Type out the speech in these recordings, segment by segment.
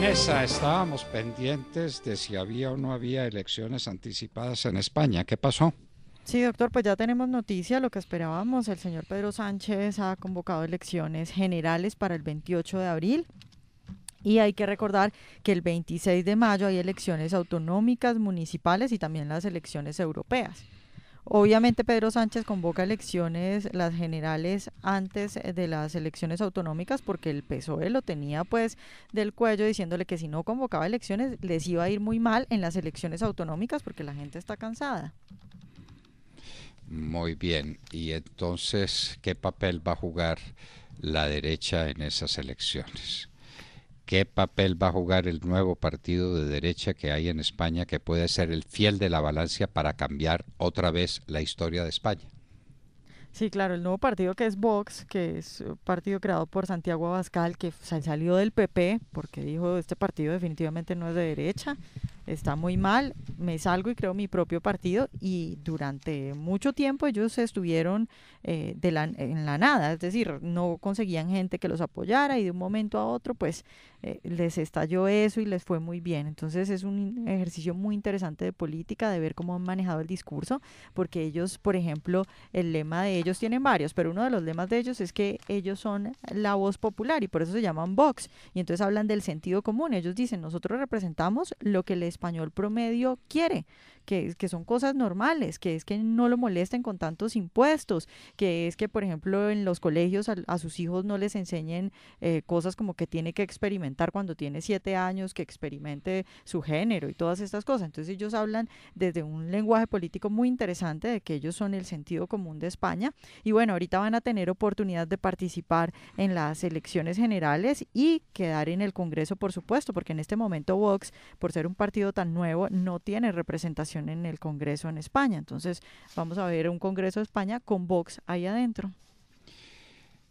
Vanessa, estábamos pendientes de si había o no había elecciones anticipadas en España. ¿Qué pasó? Sí, doctor, pues ya tenemos noticia, lo que esperábamos. El señor Pedro Sánchez ha convocado elecciones generales para el 28 de abril. Y hay que recordar que el 26 de mayo hay elecciones autonómicas, municipales y también las elecciones europeas. Obviamente Pedro Sánchez convoca elecciones, las generales, antes de las elecciones autonómicas, porque el PSOE lo tenía pues del cuello diciéndole que si no convocaba elecciones les iba a ir muy mal en las elecciones autonómicas porque la gente está cansada. Muy bien. Y entonces, ¿qué papel va a jugar la derecha en esas elecciones? ¿Qué papel va a jugar el nuevo partido de derecha que hay en España que puede ser el fiel de la balanza para cambiar otra vez la historia de España? Sí, claro, el nuevo partido que es Vox, que es un partido creado por Santiago Abascal, que salió del PP porque dijo, este partido definitivamente no es de derecha, está muy mal, me salgo y creo mi propio partido, y durante mucho tiempo ellos estuvieron en la nada, es decir, no conseguían gente que los apoyara y de un momento a otro pues les estalló eso y les fue muy bien. Entonces es un ejercicio muy interesante de política, de ver cómo han manejado el discurso, porque ellos, por ejemplo, el lema de ellos tienen varios, pero uno de los lemas de ellos es que ellos son la voz popular y por eso se llaman Vox, y entonces hablan del sentido común. Ellos dicen, nosotros representamos lo que el español promedio quiere, que son cosas normales, que es que no lo molesten con tantos impuestos, que es que, por ejemplo, en los colegios a sus hijos no les enseñen cosas como que tiene que experimentar cuando tiene 7 años, que experimente su género y todas estas cosas. Entonces ellos hablan desde un lenguaje político muy interesante de que ellos son el sentido común de España. Y bueno, ahorita van a tener oportunidad de participar en las elecciones generales y quedar en el Congreso, por supuesto, porque en este momento Vox, por ser un partido tan nuevo, no tiene representación en el Congreso en España. Entonces vamos a ver un Congreso de España con Vox ahí adentro.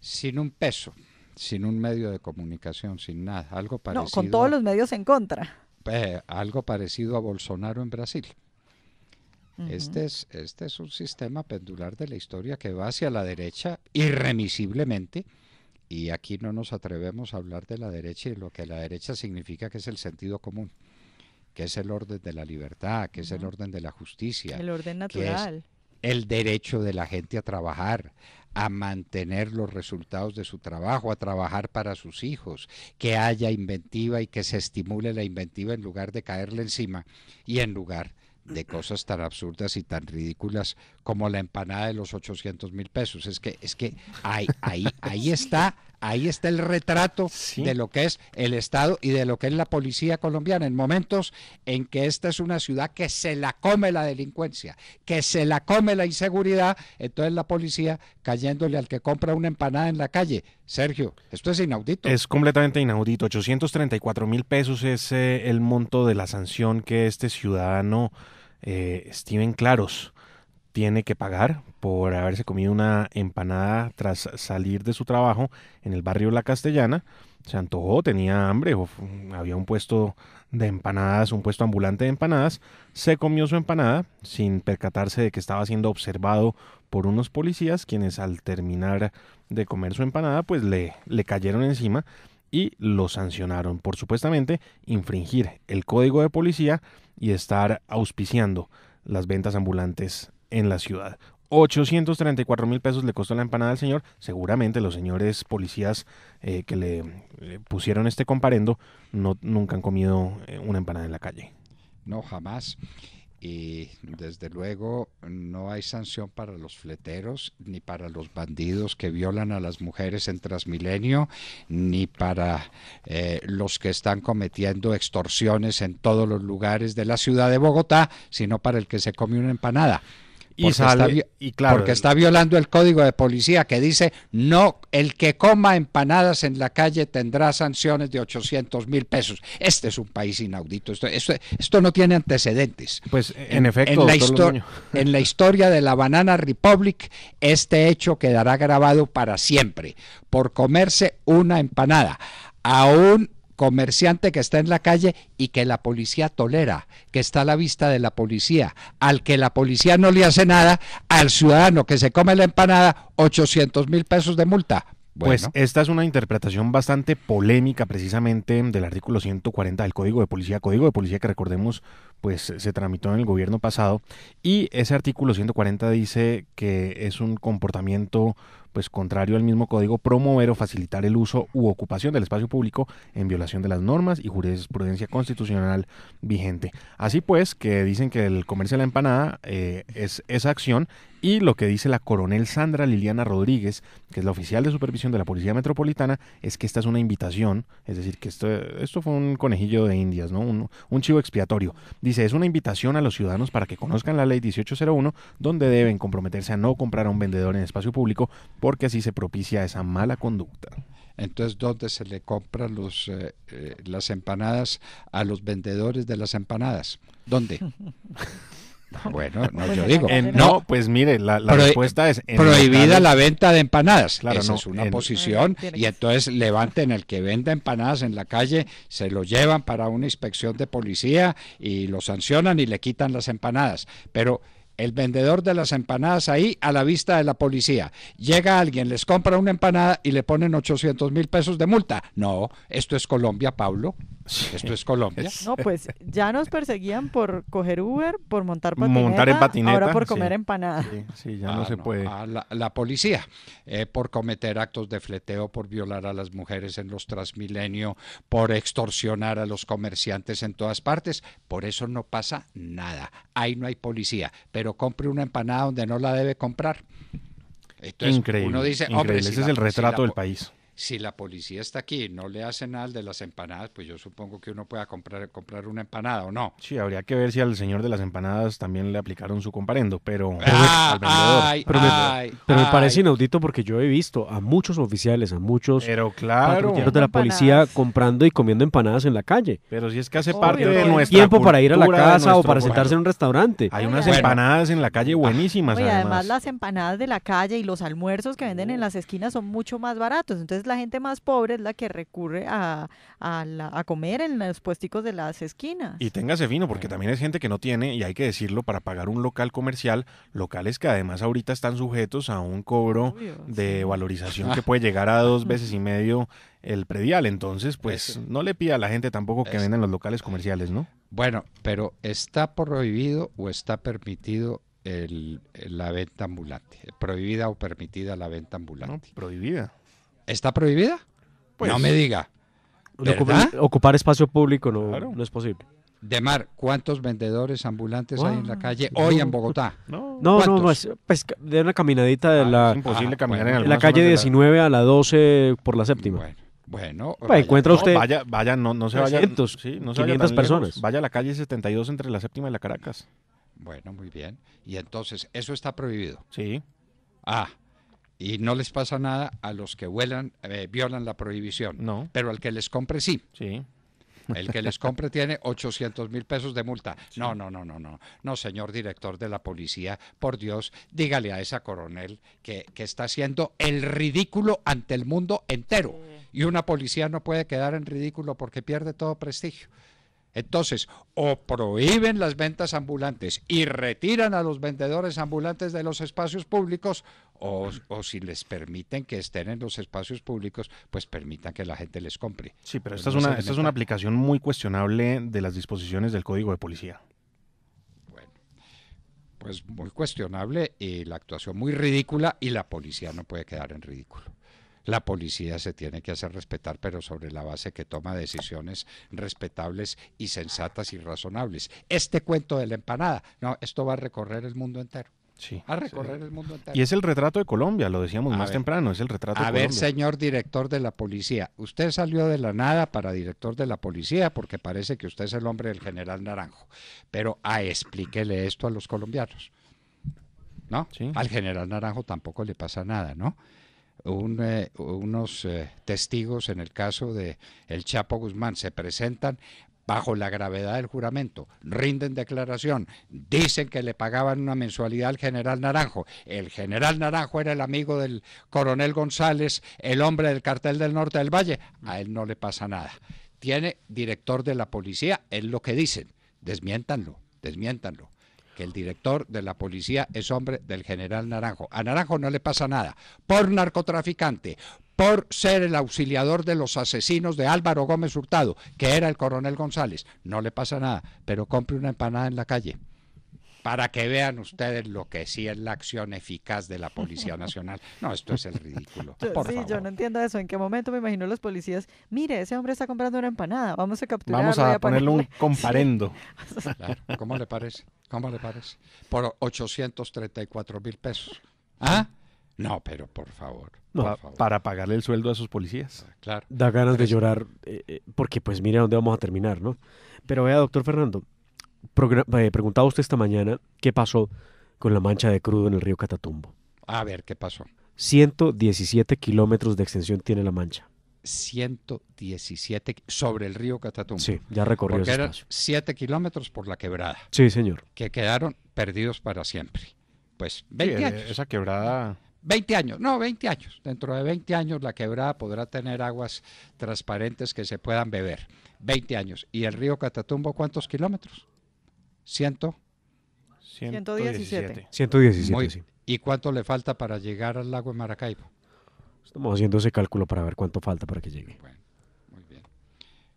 Sin un peso, sin un medio de comunicación, sin nada, No, con todos los medios en contra. algo parecido a Bolsonaro en Brasil. Ujú. Este es un sistema pendular de la historia que va hacia la derecha irremisiblemente, y aquí no nos atrevemos a hablar de la derecha y lo que la derecha significa, que es el sentido común, que es el orden de la libertad, que es el Ujú. orden de la justicia, El orden que es natural. el derecho de la gente a trabajar, a mantener los resultados de su trabajo, a trabajar para sus hijos, que haya inventiva y que se estimule la inventiva en lugar de caerle encima y en lugar de cosas tan absurdas y tan ridículas como la empanada de los 800.000 pesos. Es que ahí está el retrato Sí, de lo que es el Estado y de lo que es la policía colombiana en momentos en que esta es una ciudad que se la come la delincuencia, que se la come la inseguridad. Entonces la policía cayéndole al que compra una empanada en la calle. Sergio, esto es inaudito. es completamente inaudito. 834.000 pesos es el monto de la sanción que este ciudadano, Steven Claros, tiene que pagar por haberse comido una empanada tras salir de su trabajo en el barrio La Castellana. Se antojó, tenía hambre, había un puesto de empanadas, un puesto ambulante de empanadas. Se comió su empanada sin percatarse de que estaba siendo observado por unos policías, quienes al terminar de comer su empanada pues le cayeron encima y lo sancionaron por supuestamente infringir el código de policía y estar auspiciando las ventas ambulantes en la ciudad. 834.000 pesos le costó la empanada al señor. Seguramente los señores policías que le pusieron este comparendo nunca han comido una empanada en la calle. No, jamás. Y desde luego no hay sanción para los fleteros, ni para los bandidos que violan a las mujeres en Transmilenio, ni para los que están cometiendo extorsiones en todos los lugares de la ciudad de Bogotá, sino para el que se come una empanada. Y Porque está, sale, y claro, porque está violando el código de policía que dice, no, el que coma empanadas en la calle tendrá sanciones de 800.000 pesos. Este es un país inaudito, esto no tiene antecedentes. pues en En, efecto, en, la doctor histo- Londoño. en la historia de la Banana Republic, este hecho quedará grabado para siempre, por comerse una empanada a un comerciante que está en la calle y que la policía tolera, que está a la vista de la policía, al que la policía no le hace nada, al ciudadano que se come la empanada, 800.000 pesos de multa. Pues Bueno, esta es una interpretación bastante polémica precisamente del artículo 140 del Código de Policía que recordemos pues se tramitó en el gobierno pasado y ese artículo 140 dice que es un comportamiento pues contrario al mismo código promover o facilitar el uso u ocupación del espacio público en violación de las normas y jurisprudencia constitucional vigente. Así pues, que dicen que el comercio de la empanada es esa acción y lo que dice la coronel Sandra Liliana Rodríguez, que es la oficial de supervisión de la Policía Metropolitana, es que esta es una invitación, es decir, que esto fue un conejillo de indias, ¿no? Un chivo expiatorio. Dice, es una invitación a los ciudadanos para que conozcan la ley 1801, donde deben comprometerse a no comprar a un vendedor en espacio público, porque así se propicia esa mala conducta. entonces, ¿dónde se le compran las empanadas a los vendedores de las empanadas? ¿Dónde? Bueno, no, Pues yo en digo, la calle No, pues mire, la respuesta es... en prohibida locales- la venta de empanadas. Claro, Esa no, es una en- posición Tiene y que- entonces levanten el que venda empanadas en la calle, se lo llevan para una inspección de policía y lo sancionan y le quitan las empanadas. Pero el vendedor de las empanadas ahí a la vista de la policía. Llega alguien, les compra una empanada y le ponen 800.000 pesos de multa. No, esto es Colombia, Pablo. Esto es Colombia. No, pues ya nos perseguían por coger Uber, por montar Montar en patineta, ahora por sí. comer empanada. Sí, ya no se puede. A la policía por cometer actos de fleteo, por violar a las mujeres en los Transmilenio, por extorsionar a los comerciantes en todas partes. Por eso no pasa nada. Ahí no hay policía. Pero compre una empanada donde no la debe comprar. Entonces, Increíble, uno dice, increíble. hombre, Ese es el retrato del país. Si la policía está aquí y no le hace nada al de las empanadas, pues yo supongo que uno pueda comprar una empanada o no. Sí, habría que ver si al señor de las empanadas también le aplicaron su comparendo, pero Ah, al vendedor. ay, Pero pero me ay. parece inaudito porque yo he visto a muchos oficiales, a muchos Pero claro, patrulleros de la Empanadas. policía comprando y comiendo empanadas en la calle. pero si es que hace Obvio, parte de no hay nuestra Tiempo para ir a la cultura, de casa o nuestro para folclore. sentarse en un restaurante. Hay unas Bueno. empanadas en la calle buenísimas, Oye, además además. las empanadas de la calle y los almuerzos que venden en las esquinas son mucho más baratos. Entonces la gente más pobre es la que recurre a comer en los puesticos de las esquinas. Y téngase fino, porque también es gente que no tiene, y hay que decirlo, para pagar un local comercial, locales que además ahorita están sujetos a un cobro Obvio, de sí. valorización que puede llegar a 2 veces y medio el predial. Entonces, pues Eso. no le pida a la gente tampoco que Eso. venda en los locales comerciales, ¿no? Bueno, pero ¿está prohibido o está permitido la venta ambulante? ¿Prohibida o permitida la venta ¿No? ambulante? Prohibida. ¿Está prohibida? Pues, no me diga. Ocupar, ¿Verdad? ocupar espacio público Claro. no es posible. Demar, ¿cuántos vendedores ambulantes hay en la Ah, calle hoy no. en Bogotá? No, No, ¿Cuántos? pues de una caminadita de es imposible caminar en bueno. de la algunas calle zonas de 19 a la 12 por la séptima. Bueno, Pues, vaya. encuentra No, usted vaya, no se vaya. 300, Sí, no se vaya 500 tan lejos. personas. Vaya a la calle 72 entre la séptima y la Caracas. Bueno, muy bien. Y entonces, eso está prohibido. Sí. Ah, y no les pasa nada a los que violan la prohibición. No. Pero al que les compre sí. Sí. El que les compre tiene 800.000 pesos de multa. No, no, señor director de la policía, por Dios, dígale a esa coronel que está haciendo el ridículo ante el mundo entero. Y una policía no puede quedar en ridículo porque pierde todo prestigio. Entonces, o prohíben las ventas ambulantes y retiran a los vendedores ambulantes de los espacios públicos, o si les permiten que estén en los espacios públicos, pues permitan que la gente les compre. Sí, pero Pues esta no es es una elemental. aplicación muy cuestionable de las disposiciones del Código de Policía. Bueno, pues muy cuestionable y la actuación muy ridícula y la policía no puede quedar en ridículo. La policía se tiene que hacer respetar, pero sobre la base que toma decisiones respetables y sensatas y razonables. Este cuento de la empanada, no, esto va a recorrer el mundo entero. Sí. A recorrer el mundo entero. Y es el retrato de Colombia, lo decíamos A más ver. temprano, es el retrato de A ver, Colombia. señor director de la policía, usted salió de la nada para director de la policía porque parece que usted es el hombre del general Naranjo. Pero explíquele esto a los colombianos. ¿No? Sí. Al general Naranjo tampoco le pasa nada, ¿no? Unos testigos en el caso de el Chapo Guzmán se presentan bajo la gravedad del juramento, rinden declaración, dicen que le pagaban una mensualidad al general Naranjo. El general Naranjo era el amigo del coronel González, el hombre del cartel del Norte del Valle. A él no le pasa nada. Tiene director de la policía, es lo que dicen. Desmiéntanlo. Que el director de la policía es hombre del general Naranjo. A Naranjo no le pasa nada. Por narcotraficante, por ser el auxiliador de los asesinos de Álvaro Gómez Hurtado, que era el coronel González. No le pasa nada, pero compre una empanada en la calle, para que vean ustedes lo que sí es la acción eficaz de la Policía Nacional. No, esto es el ridículo. Por favor. Yo no entiendo eso. ¿En qué momento me imagino los policías? Mire, ese hombre está comprando una empanada, vamos a capturarlo. Vamos a ponerle un comparendo. Claro. ¿Cómo le parece? ¿Cómo le parece? Por 834,000 pesos. ¿Ah? No, pero por favor. No, por favor. Para pagarle el sueldo a esos policías. Claro. Da ganas de llorar, porque pues mire a dónde vamos a terminar, ¿no? Pero vea, doctor Fernando, preguntaba usted esta mañana qué pasó con la mancha de crudo en el río Catatumbo. A ver, ¿qué pasó? 117 kilómetros de extensión tiene la mancha. 117 sobre el río Catatumbo. Sí, ya recorrió Porque ese eran espacio. 7 kilómetros por la quebrada, Sí, señor. que quedaron perdidos para siempre. Pues Sí, 20 años. esa quebrada. 20 años, no, 20 años. Dentro de 20 años la quebrada podrá tener aguas transparentes que se puedan beber. 20 años. ¿Y el río Catatumbo cuántos kilómetros? 117. 117, Muy- sí. ¿Y cuánto le falta para llegar al lago de Maracaibo? Estamos haciendo ese cálculo para ver cuánto falta para que llegue. Bueno, muy bien.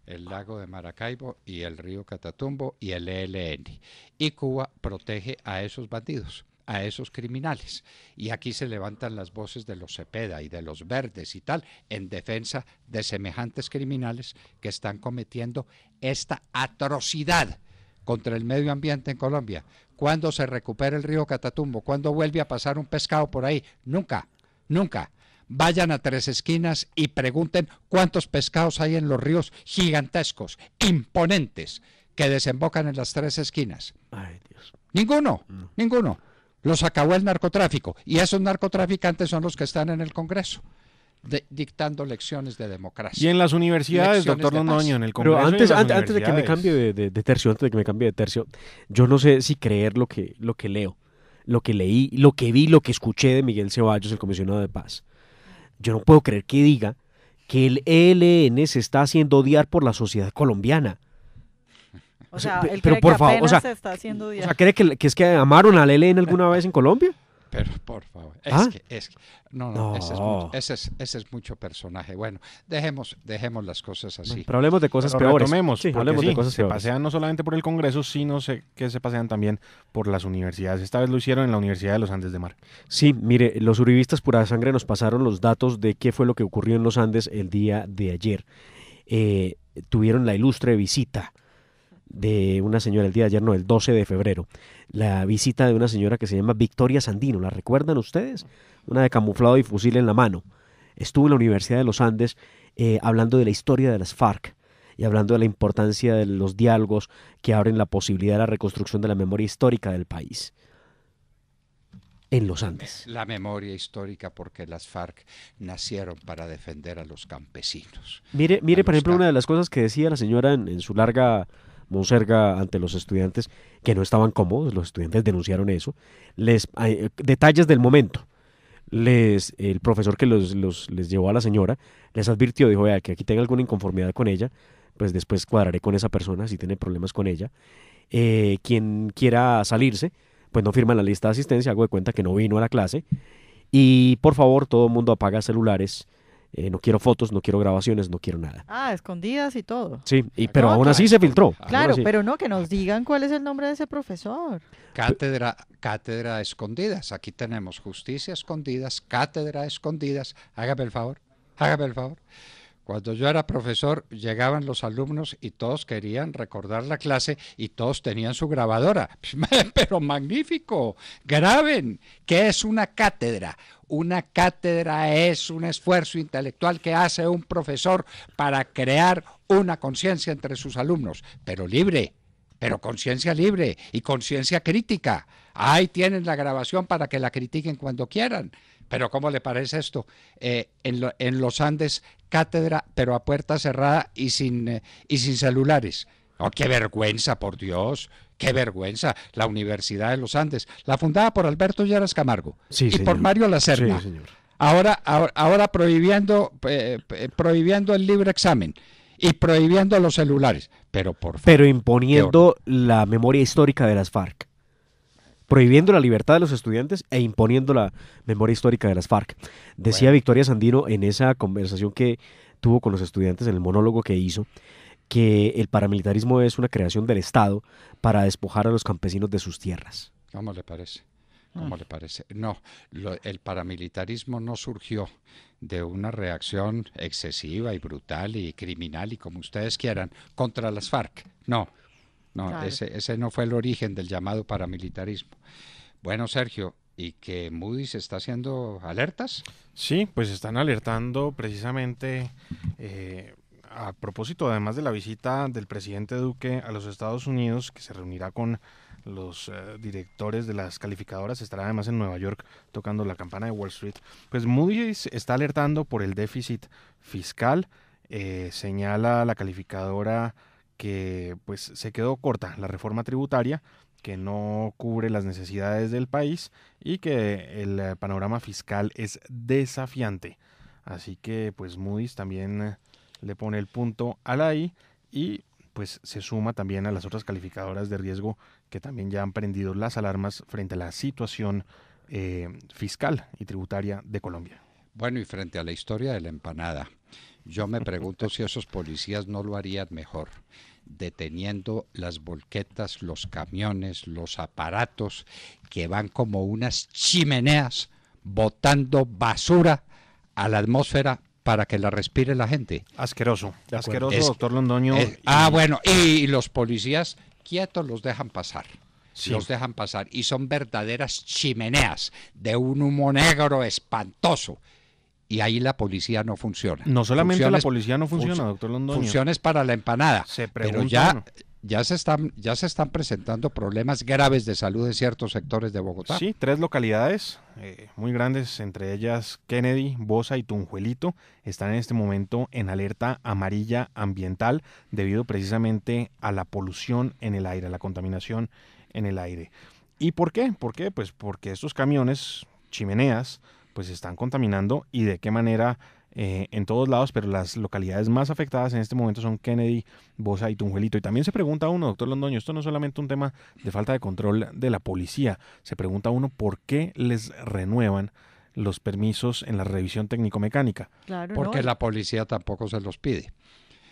El lago de Maracaibo y el río Catatumbo y el ELN. Y Cuba protege a esos bandidos, a esos criminales. Y aquí se levantan las voces de los Cepeda y de los Verdes y tal, en defensa de semejantes criminales que están cometiendo esta atrocidad contra el medio ambiente en Colombia. ¿Cuándo se recupera el río Catatumbo? ¿Cuándo vuelve a pasar un pescado por ahí? Nunca, nunca. Vayan a Tres Esquinas y pregunten cuántos pescados hay en los ríos gigantescos, imponentes, que desembocan en las Tres Esquinas. Ay, Dios. Ninguno, ninguno. Los acabó el narcotráfico y esos narcotraficantes son los que están en el Congreso dictando lecciones de democracia. Y en las universidades, Lecciones doctor de paz. Londoño, en el Pero Congreso. antes de que me cambie de tercio, yo no sé si creer lo que leo, lo que leí, lo que vi, lo que escuché de Miguel Ceballos, el comisionado de paz. Yo no puedo creer que diga que el ELN se está haciendo odiar por la sociedad colombiana. O sea, Pero él cree por que favor, apenas o sea, se está haciendo O odiar. sea, ¿cree que es que amaron al ELN alguna vez en Colombia? Pero por favor, ¿Ah? no, No. ese es mucho personaje. Bueno, dejemos las cosas así. Pero hablemos de cosas Pero peores. retomemos, Sí, porque hablemos sí, de cosas se peores. pasean no solamente por el Congreso, sino que se pasean también por las universidades. Esta vez lo hicieron en la Universidad de los Andes de Mar. Sí, mire, los uribistas pura sangre nos pasaron los datos de qué fue lo que ocurrió en los Andes el día de ayer. Tuvieron la ilustre visita de una señora el día de ayer, no, el 12 de febrero. La visita de una señora que se llama Victoria Sandino. ¿La recuerdan ustedes? Una de camuflado y fusil en la mano. Estuvo en la Universidad de los Andes hablando de la historia de las FARC y hablando de la importancia de los diálogos que abren la posibilidad de la reconstrucción de la memoria histórica del país. En los Andes. La memoria histórica, porque las FARC nacieron para defender a los campesinos. Mire, los por ejemplo, cap- una de las cosas que decía la señora en su larga monserga ante los estudiantes, que no estaban cómodos, los estudiantes denunciaron eso. Detalles del momento. El profesor que les llevó a la señora les advirtió, dijo, vea, que aquí tenga alguna inconformidad con ella, pues después cuadraré con esa persona si tiene problemas con ella. Quien quiera salirse, pues no firma la lista de asistencia, hago de cuenta que no vino a la clase. Y por favor, todo el mundo apaga celulares. No quiero fotos, no quiero grabaciones, no quiero nada. Ah, escondidas y todo. Sí, pero No, aún así claro. se filtró. aún Claro, así. pero no, que nos digan cuál es el nombre de ese profesor. Cátedra escondidas. Aquí tenemos justicia escondidas, cátedra escondidas. Hágame el favor, hágame el favor. Cuando yo era profesor, llegaban los alumnos y todos querían recordar la clase y todos tenían su grabadora. Pero magnífico, graben. ¿Qué es una cátedra? Una cátedra es un esfuerzo intelectual que hace un profesor para crear una conciencia entre sus alumnos, pero libre, pero conciencia libre y conciencia crítica. Ahí tienen la grabación para que la critiquen cuando quieran. Pero ¿cómo le parece esto? En los Andes, cátedra, pero a puerta cerrada y sin celulares. ¡Oh, qué vergüenza, por Dios! ¡Qué vergüenza! La Universidad de los Andes, la fundada por Alberto Lleras Camargo Sí, y señor. por Mario Lacerda. Sí, señor. Ahora prohibiendo el libre examen y prohibiendo los celulares. Pero por favor. Pero imponiendo la memoria histórica de las FARC. prohibiendo la libertad de los estudiantes e imponiendo la memoria histórica de las FARC. Decía Victoria Sandino en esa conversación que tuvo con los estudiantes, en el monólogo que hizo, que el paramilitarismo es una creación del Estado para despojar a los campesinos de sus tierras. ¿Cómo le parece? ¿Cómo le parece? No, el paramilitarismo no surgió de una reacción excesiva y brutal y criminal y como ustedes quieran contra las FARC. No, Claro. ese no fue el origen del llamado paramilitarismo. Bueno, Sergio, ¿y que Moody's está haciendo alertas? Sí, pues están alertando precisamente a propósito, además de la visita del presidente Duque a los Estados Unidos, que se reunirá con los directores de las calificadoras, estará además en Nueva York tocando la campana de Wall Street. Pues Moody's está alertando por el déficit fiscal, señala la calificadora que pues se quedó corta la reforma tributaria, que no cubre las necesidades del país y que el panorama fiscal es desafiante. Así que pues Moody's también le pone el punto a la I y pues se suma también a las otras calificadoras de riesgo que también ya han prendido las alarmas frente a la situación fiscal y tributaria de Colombia. Bueno, y frente a la historia de la empanada, yo me pregunto si esos policías no lo harían mejor, deteniendo las volquetas, los camiones, los aparatos que van como unas chimeneas botando basura a la atmósfera para que la respire la gente. Asqueroso, asqueroso, Es- doctor Londoño. Bueno, y los policías quietos los dejan pasar. Sí. Los dejan pasar y son verdaderas chimeneas de un humo negro espantoso. Y ahí la policía no funciona. No solamente la Funciones- policía no funciona, func- doctor Londoño. Funciones para la empanada. Se Pero pregunta uno. ya se están presentando problemas graves de salud en ciertos sectores de Bogotá. Sí, 3 localidades muy grandes, entre ellas Kennedy, Bosa y Tunjuelito, están en este momento en alerta amarilla ambiental debido precisamente a la polución en el aire, a la contaminación en el aire. ¿Y por qué? ¿Por qué? Pues porque estos camiones, chimeneas, pues están contaminando y de qué manera en todos lados, pero las localidades más afectadas en este momento son Kennedy, Bosa y Tunjuelito. Y también se pregunta uno, doctor Londoño, esto no es solamente un tema de falta de control de la policía, se pregunta uno por qué les renuevan los permisos en la revisión técnico-mecánica. Claro, Porque ¿no? la policía tampoco se los pide.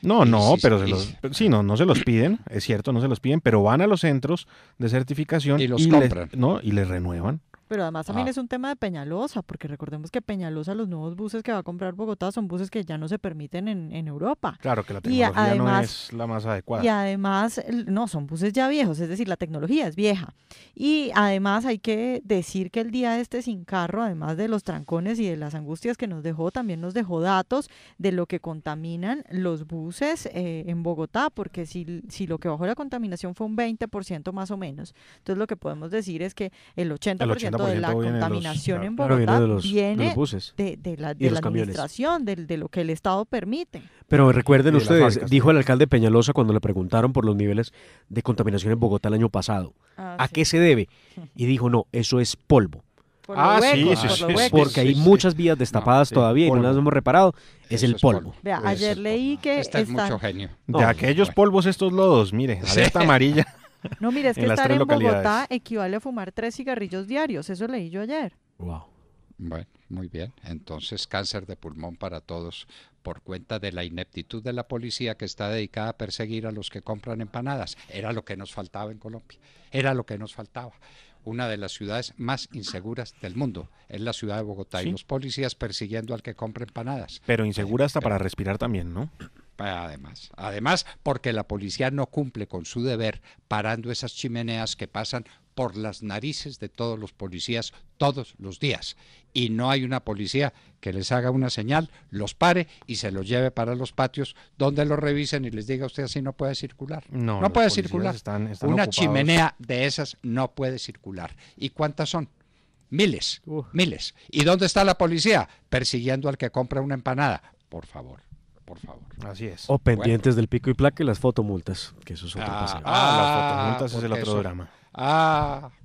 No, Y no, si- pero y- no se los piden, es cierto, no se los piden, pero van a los centros de certificación Y los les, compran. y les renuevan. Pero además también Ah. es un tema de Peñalosa, porque recordemos que Peñalosa, los nuevos buses que va a comprar Bogotá son buses que ya no se permiten en Europa. Claro que la Y tecnología no además- es la más adecuada. Y además, no, son buses ya viejos, es decir, la tecnología es vieja. Y además hay que decir que el día este sin carro, además de los trancones y de las angustias que nos dejó, también nos dejó datos de lo que contaminan los buses en Bogotá, porque si lo que bajó la contaminación fue un 20% más o menos, entonces lo que podemos decir es que el 80% de la 80% viene de los- contaminación en Claro, Bogotá de los viene buses. de la y los camiones. administración, de lo que el Estado permite. Pero recuerden Y de las ustedes, fábricas dijo también. el alcalde Peñalosa cuando le preguntaron por los niveles de contaminación en Bogotá el año pasado. ¿A sí. qué se debe? Y dijo, no, eso es polvo. Por Ah, los sí, huecos, sí, por sí, los sí, huecos. Porque hay sí. muchas vías destapadas sí, todavía y no polvo. las hemos reparado. Es Eso el polvo. Vea, Eso ayer es leí que Este es está- mucho genio. De No, aquellos bueno. polvos estos lodos, mire, alerta amarilla. No, mire, es que en las estar 3 en Bogotá localidades. equivale a fumar 3 cigarrillos diarios. Eso leí yo ayer. Wow. Bueno, muy bien. Entonces, cáncer de pulmón para todos por cuenta de la ineptitud de la policía que está dedicada a perseguir a los que compran empanadas. Era lo que nos faltaba en Colombia. Era lo que nos faltaba. Una de las ciudades más inseguras del mundo es la ciudad de Bogotá Sí. y los policías persiguiendo al que compra empanadas. Pero insegura hasta para respirar también, ¿no? Además, porque la policía no cumple con su deber parando esas chimeneas que pasan por las narices de todos los policías todos los días. Y no hay una policía que les haga una señal, los pare y se los lleve para los patios donde los revisen y les diga usted así no puede circular. No, No los puede policías circular. están Una ocupados. chimenea de esas no puede circular. ¿Y cuántas son? Miles, miles. ¿Y dónde está la policía? Persiguiendo al que compra una empanada. Por favor, por favor. Así es. O pendientes del pico y placa y las fotomultas, que eso es otro Ah, paseo. Las fotomultas es el porque otro eso- drama.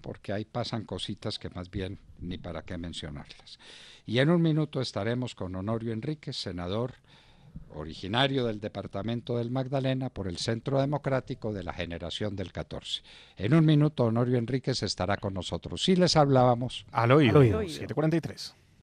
Porque ahí pasan cositas que más bien ni para qué mencionarlas. Y en un minuto estaremos con Honorio Enríquez, senador originario del departamento del Magdalena, por el Centro Democrático de la Generación del 14. En un minuto, Honorio Enríquez estará con nosotros. Sí les hablábamos. Al oído, Al oído. 7:43.